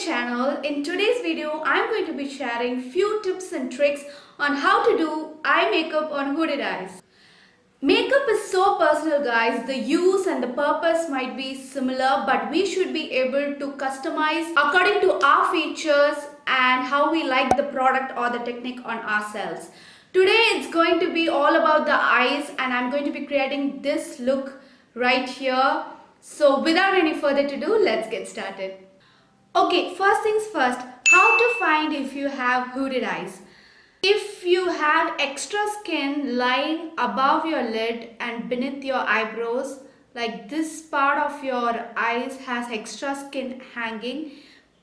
channel. In today's video, I'm going to be sharing few tips and tricks on how to do eye makeup on hooded eyes. Makeup is so personal, guys. The use and the purpose might be similar, but we should be able to customize according to our features and how we like the product or the technique on ourselves. Today it's going to be all about the eyes, and I'm going to be creating this look right here. So without any further ado, let's get started. Okay, first things first, how to find if you have hooded eyes. If you have extra skin lying above your lid and beneath your eyebrows, like this part of your eyes has extra skin hanging,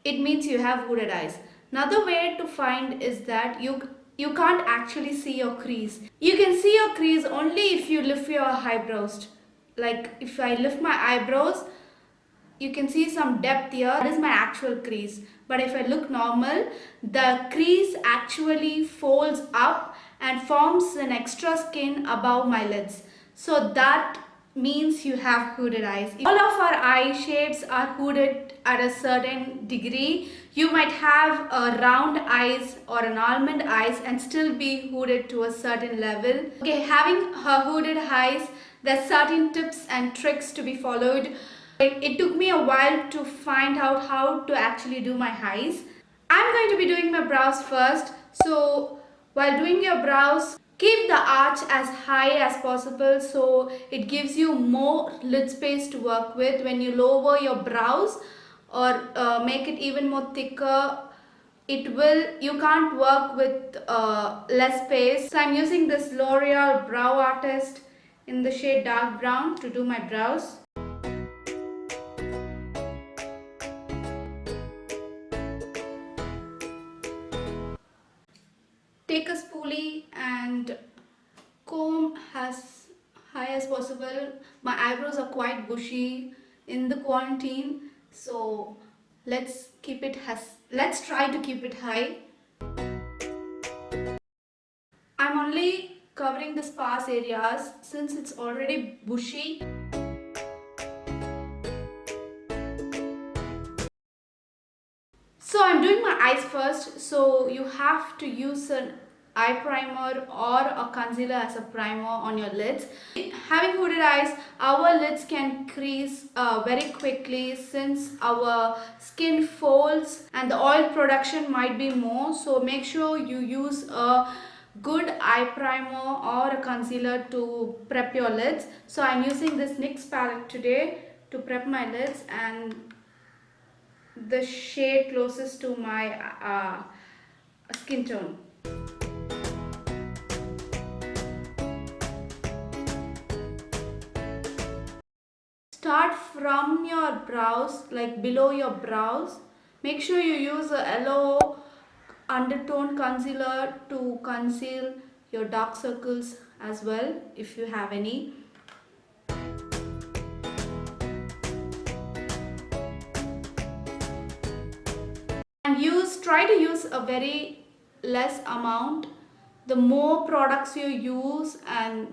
it means you have hooded eyes. Another way to find is that you can't actually see your crease. You can see your crease only if you lift your eyebrows. Like if I lift my eyebrows, you can see some depth here. That is my actual crease. But if I look normal, the crease actually folds up and forms an extra skin above my lids. So that means you have hooded eyes. All of our eye shapes are hooded at a certain degree. You might have a round eyes or an almond eyes and still be hooded to a certain level. Okay, having a hooded eyes, there's certain tips and tricks to be followed. It took me a while to find out how to actually do my eyes. I'm going to be doing my brows first. So while doing your brows, keep the arch as high as possible so it gives you more lid space to work with. When you lower your brows or make it even more thicker, you can't work with less space. So I'm using this L'Oreal Brow Artist in the shade dark brown to do my brows. Take a spoolie and comb as high as possible. My eyebrows are quite bushy in the quarantine, so let's try to keep it high. I'm only covering the sparse areas since it's already bushy. So I'm doing my eyes first, so you have to use an eye primer or a concealer as a primer on your lids. Having hooded eyes, our lids can crease very quickly since our skin folds and the oil production might be more. So make sure you use a good eye primer or a concealer to prep your lids. So I'm using this NYX palette today to prep my lids, and the shade closest to my skin tone. Start from your brows, like below your brows. Make sure you use a yellow undertone concealer to conceal your dark circles as well if you have any. Try to use a very less amount. The more products you use and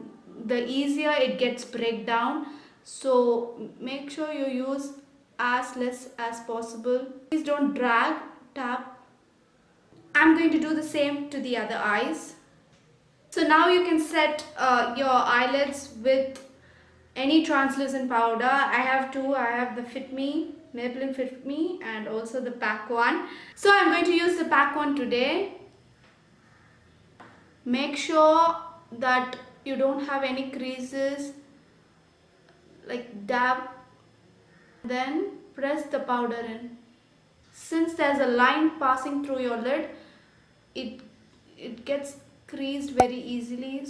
the easier it gets breakdown. So make sure you use as less as possible. Please don't drag, tap. I'm going to do the same to the other eyes. So now you can set your eyelids with any translucent powder. I have two. I have the Fit Me, Maybelline Fit Me, and also the pack one. So I'm going to use the pack one today. Make sure that you don't have any creases. Like dab, then press the powder in. Since there's a line passing through your lid, it gets creased very easily.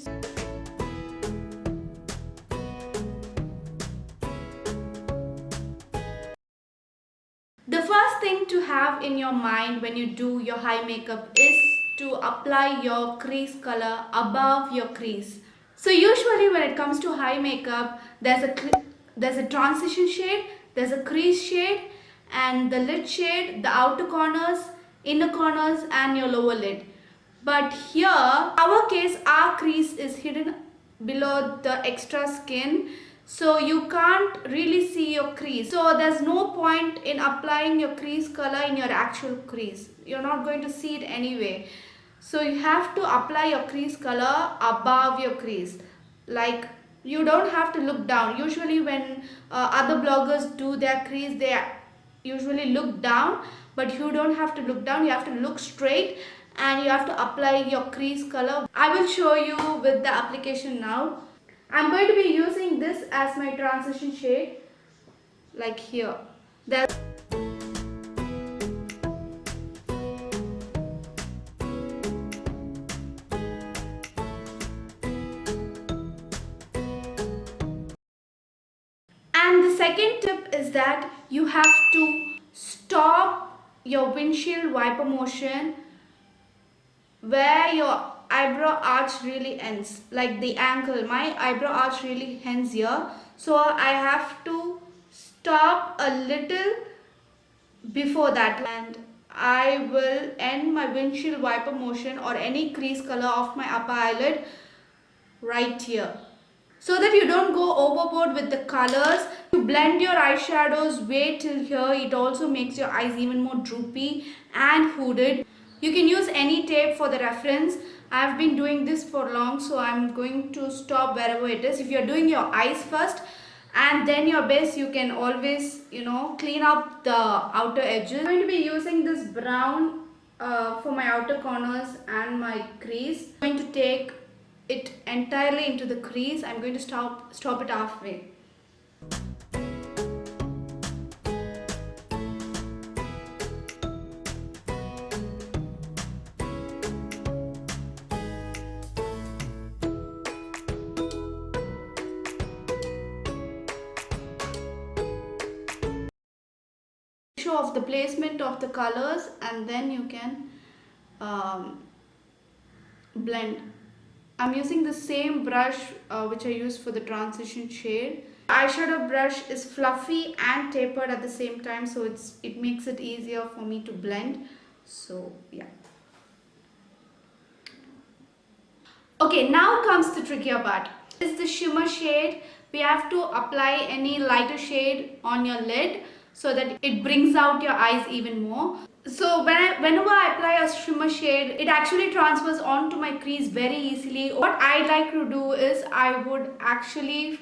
The first thing to have in your mind when you do your eye makeup is to apply your crease color above your crease. So usually when it comes to eye makeup, there's a transition shade, there's a crease shade, and the lid shade, the outer corners, inner corners, and your lower lid. But here, our crease is hidden below the extra skin. so you can't really see your crease. So there's no point in applying your crease color in your actual crease. You're not going to see it anyway. So you have to apply your crease color above your crease. Like, you don't have to look down. Usually when other bloggers do their crease, they usually look down, but you don't have to look down. You have to look straight and you have to apply your crease color. I will show you with the application now. I'm going to be using this as my transition shade, like here. And the second tip is that you have to stop your windshield wiper motion where your eyebrow arch really ends, like the angle. My eyebrow arch really ends here, so I have to stop a little before that, and I will end my windshield wiper motion or any crease color of my upper eyelid right here, so that you don't go overboard with the colors. To blend your eyeshadows way till here, it also makes your eyes even more droopy and hooded. You can use any tape for the reference. I've been doing this for long, so I'm going to stop wherever it is. If you're doing your eyes first and then your base, you can always, clean up the outer edges. I'm going to be using this brown for my outer corners and my crease. I'm going to take it entirely into the crease. I'm going to stop it halfway. Of the placement of the colors, and then you can blend. I'm using the same brush which I used for the transition shade. Eyeshadow brush is fluffy and tapered at the same time, so it makes it easier for me to blend. So yeah. Okay, now comes the trickier part. This is the shimmer shade. We have to apply any lighter shade on your lid so that it brings out your eyes even more. So whenever I apply a shimmer shade, it actually transfers onto my crease very easily. What I like to do is I would actually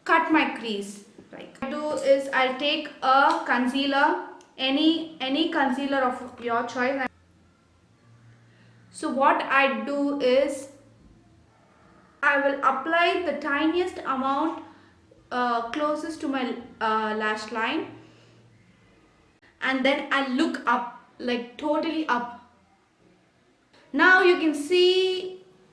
cut my crease. Like, what I do is I'll take a concealer, any concealer of your choice. So what I do is I will apply the tiniest amount closest to my lash line, and then I look up, like totally up. Now you can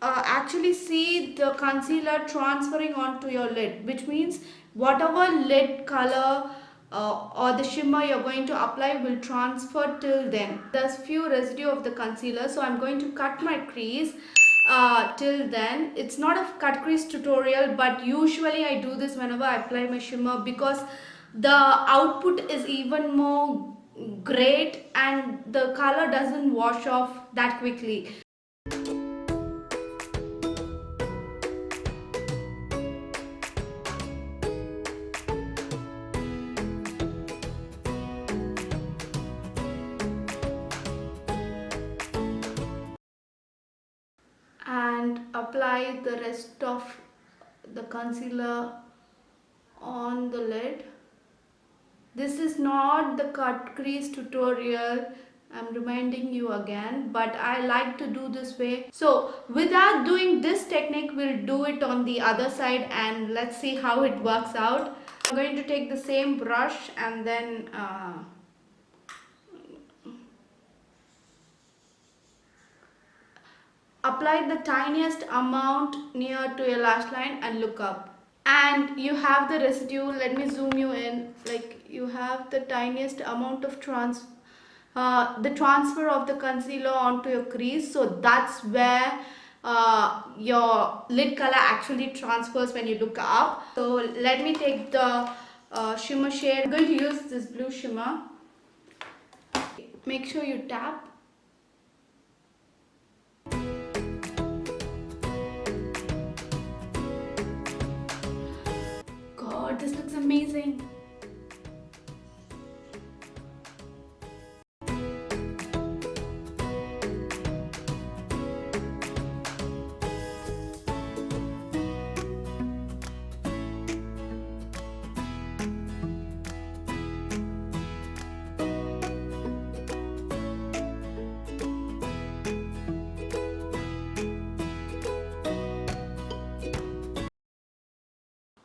actually see the concealer transferring onto your lid, which means whatever lid color or the shimmer you're going to apply will transfer till then. There's few residue of the concealer, so I'm going to cut my crease till then. It's not a cut crease tutorial, but usually I do this whenever I apply my shimmer because the output is even more great and the color doesn't wash off that quickly. And apply the rest of the concealer on the lid. This is not the cut crease tutorial, I'm reminding you again, but I like to do this way. So without doing this technique, we'll do it on the other side and let's see how it works out. I'm going to take the same brush and then apply the tiniest amount near to your lash line and look up. And you have the residue. Let me zoom you in. Like, you have the tiniest amount of transfer of the concealer onto your crease. So that's where your lid color actually transfers when you look up. So let me take the shimmer shade. I'm going to use this blue shimmer. Make sure you tap. this looks amazing.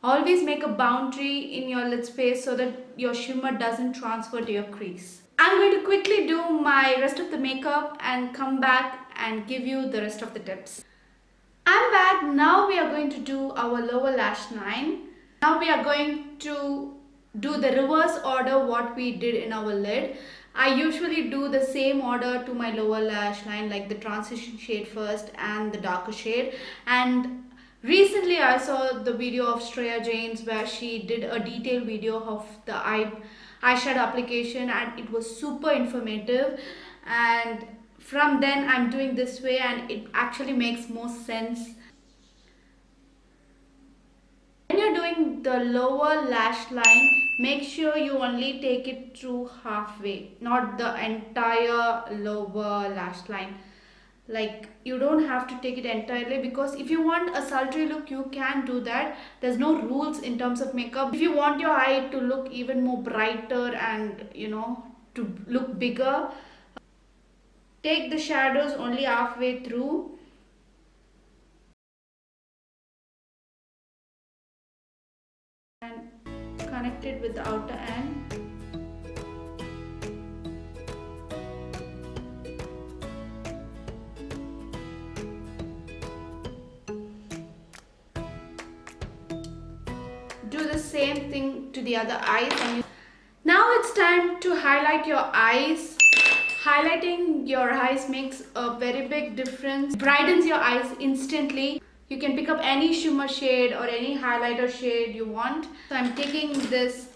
Always make a boundary in your lid space so that your shimmer doesn't transfer to your crease. I'm going to quickly do my rest of the makeup and come back and give you the rest of the tips. I'm back. Now we are going to do our lower lash line. Now we are going to do the reverse order what we did in our lid. I usually do the same order to my lower lash line, like the transition shade first and the darker shade. And recently I saw the video of Shreya Jain's where she did a detailed video of the eyeshadow application, and it was super informative. And from then I'm doing this way and it actually makes more sense. When you're doing the lower lash line, make sure you only take it through halfway, not the entire lower lash line. Like, you don't have to take it entirely, because if you want a sultry look, you can do that. There's no rules in terms of makeup. If you want your eye to look even more brighter and, you know, to look bigger, take the shadows only halfway through. And connect it with the outer end. Do the same thing to the other eyes. And now it's time to highlight your eyes. Highlighting your eyes makes a very big difference. Brightens your eyes instantly. You can pick up any shimmer shade or any highlighter shade you want. So I'm taking this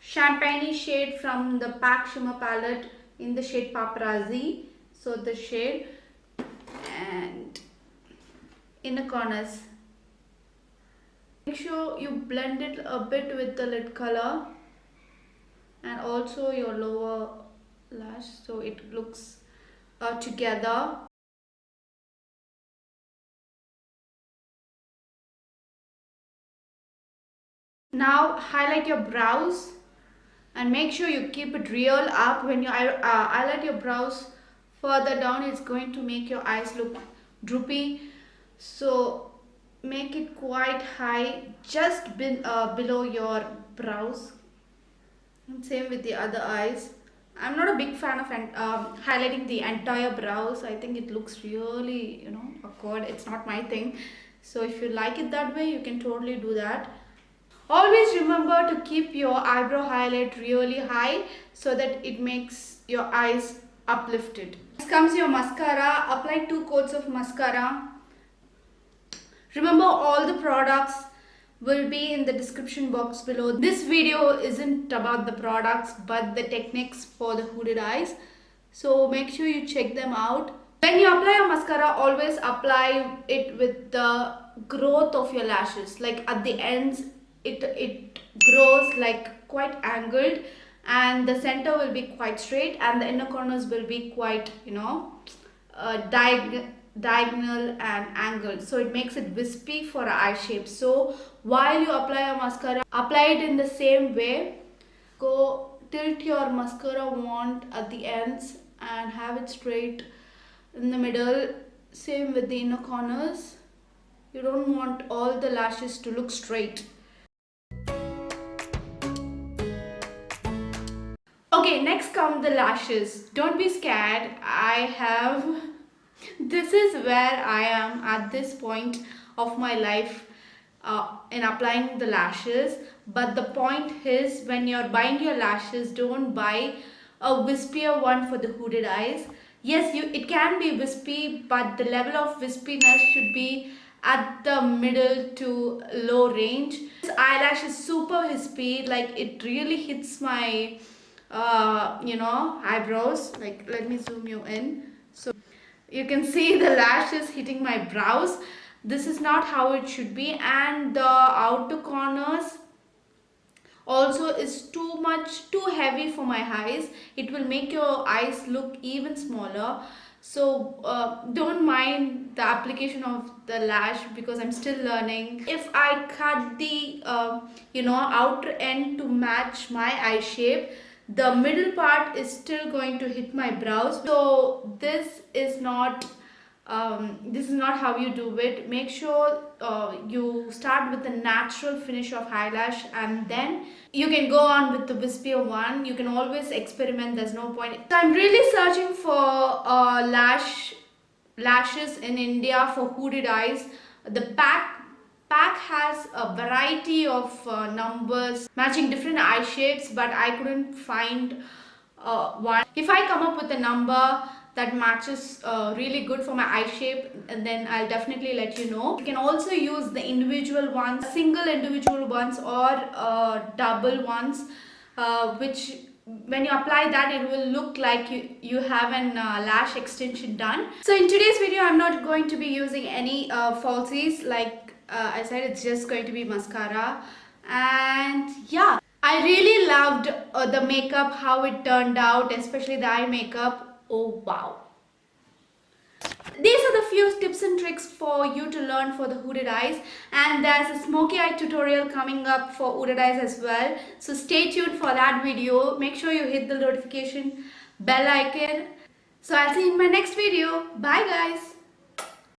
champagne shade from the Pack Shimmer palette in the shade Papparazi. So the shade, and inner corners. Make sure you blend it a bit with the lid color and also your lower lash so it looks together. Now highlight your brows and make sure you keep it real up. When you highlight your brows further down, it's going to make your eyes look droopy. So make it quite high, just below your brows. And same with the other eyes. I'm not a big fan of highlighting the entire brows. I think it looks really, you know, awkward. It's not my thing. So if you like it that way, you can totally do that. Always remember to keep your eyebrow highlight really high so that it makes your eyes uplifted. Next comes your mascara. Apply 2 coats of mascara. Remember, all the products will be in the description box below. This video isn't about the products but the techniques for the hooded eyes. So make sure you check them out. When you apply your mascara, always apply it with the growth of your lashes. Like at the ends, it grows like quite angled, and the center will be quite straight, and the inner corners will be quite, you know, diagonal and angled, so it makes it wispy for an eye shape. So while you apply your mascara, apply it in the same way. Go tilt your mascara wand at the ends and have it straight in the middle. Same with the inner corners. You don't want all the lashes to look straight. Okay, next come the lashes. Don't be scared. This is where I am at this point of my life in applying the lashes. But the point is, when you're buying your lashes, don't buy a wispier one for the hooded eyes. Yes, it can be wispy, but the level of wispiness should be at the middle to low range. This eyelash is super wispy, like it really hits my you know, eyebrows. Like, let me zoom you in. So you can see the lashes hitting my brows. This is not how it should be. And the outer corners, also is too heavy for my eyes. It will make your eyes look even smaller. So don't mind the application of the lash because I'm still learning. If I cut the outer end to match my eye shape, the middle part is still going to hit my brows. So this is not how you do it. Make sure you start with the natural finish of eyelash, and then you can go on with the wispier one. You can always experiment, there's no point. So I'm really searching for lashes in India for hooded eyes. The pack has a variety of numbers matching different eye shapes, but I couldn't find one. If I come up with a number that matches really good for my eye shape, and then I'll definitely let you know. You can also use the individual ones, single individual ones, or double ones, which when you apply that, it will look like you have an lash extension done. So in today's video, I'm not going to be using any falsies. Like I said, it's just going to be mascara. And yeah, I really loved the makeup, how it turned out, especially the eye makeup. Oh wow. These are the few tips and tricks for you to learn for the hooded eyes, and there's a smoky eye tutorial coming up for hooded eyes as well. So stay tuned for that video. Make sure you hit the notification bell icon. So I'll see you in my next video. Bye guys.